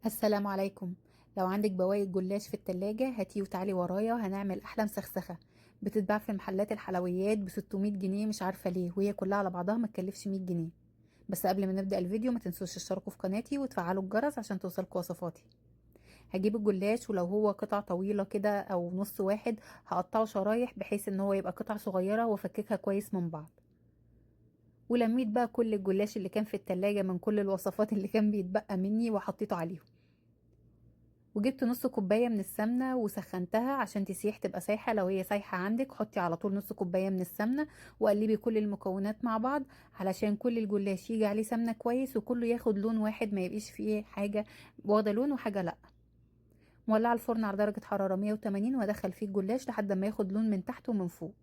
السلام عليكم. لو عندك بواقي جلاش في التلاجة هاتيه وتعالي ورايا، هنعمل احلى مسخسخه. بتتباع في محلات الحلويات ب 600 جنيه، مش عارفه ليه، وهي كلها على بعضها ما تكلفش 100 جنيه. بس قبل ما نبدا الفيديو ما تنسوش تشتركوا في قناتي وتفعلوا الجرس عشان توصلكوا وصفاتي. هجيب الجلاش، ولو هو قطع طويله كده او نص واحد هقطعه شرايح بحيث ان هو يبقى قطع صغيره وافككها كويس من بعض. ولميت بقى كل الجلاش اللي كان في التلاجة من كل الوصفات اللي كان بيتبقى مني وحطيته عليهم. وجبت نص كوباية من السمنة وسخنتها عشان تسيح، تبقى سايحة. لو هي سايحة عندك حطي على طول نص كوباية من السمنة، وقلبي كل المكونات مع بعض علشان كل الجلاش يجي عليه سمنة كويس وكله ياخد لون واحد، ما يبقيش فيه حاجة واخدة لون وحاجة لا. مولعة الفرن على درجة حرارة 180 وادخل فيه الجلاش لحد ما ياخد لون من تحت ومن فوق.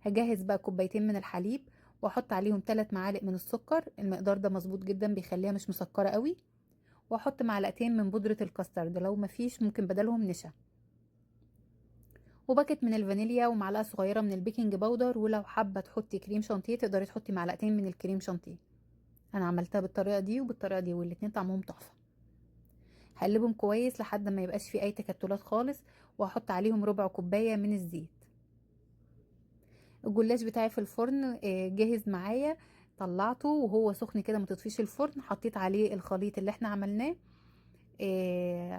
هجهز بقى كوبايتين من الحليب واحط عليهم 3 معالق من السكر. المقدار ده مظبوط جدا، بيخليها مش مسكرة قوي. واحط معلقتين من بودرة الكاسترد، لو مفيش ممكن بدلهم نشا. وباكت من الفانيليا ومعلقه صغيره من البيكنج باودر، ولو حابه تحطي كريم شانتيه تقدري تحطي معلقتين من الكريم شانتيه. انا عملتها بالطريقه دي وبالطريقه دي، والاتنين طعمهم تحفه. هقلبهم كويس لحد ما يبقاش فيه اي تكتلات خالص، وهحط عليهم ربع كوبايه من الزيت. الجلاش بتاعي في الفرن جاهز معايا. طلعته وهو سخن كده، ما تطفيش الفرن. حطيت عليه الخليط اللي احنا عملناه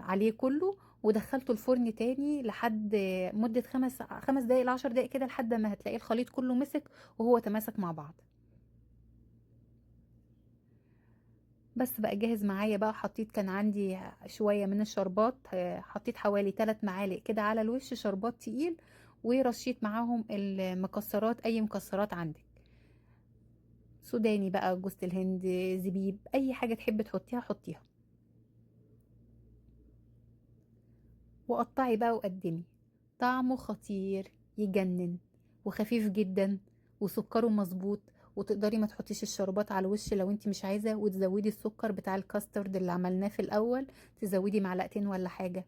عليه كله، ودخلته الفرن تاني لحد مدة 5 دقايق ل10 دقايق كده، لحد ما هتلاقي الخليط كله مسك وهو تماسك مع بعض. بس بقى جاهز معايا بقى. حطيت كان عندي شوية من الشربات، حطيت حوالي 3 معالق كده على الوش، شربات تقيل. ورشيت معاهم المكسرات، اي مكسرات عندك، سوداني بقى، جوز الهند، زبيب، اي حاجة تحب تحطيها حطيها. وقطعي بقى وقدمي. طعمه خطير يجنن، وخفيف جدا، وسكره مظبوط. وتقدري ما تحطيش الشربات على الوش لو انت مش عايزه، وتزودي السكر بتاع الكاسترد اللي عملناه في الاول، تزودي معلقتين ولا حاجه.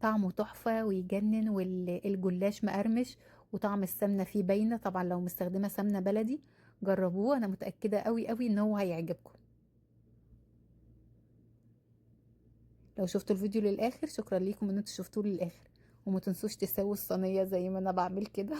طعمه تحفه ويجنن، والجلاش مقرمش، وطعم السمنه فيه باينه. طبعا لو مستخدمه سمنه بلدي جربوه، انا متاكده قوي قوي ان هو هيعجبكم. لو شفتوا الفيديو للاخر شكرا ليكم ان انتوا شفتوه للاخر. وما تنسوش تسووا الصينيه زي ما انا بعمل كده.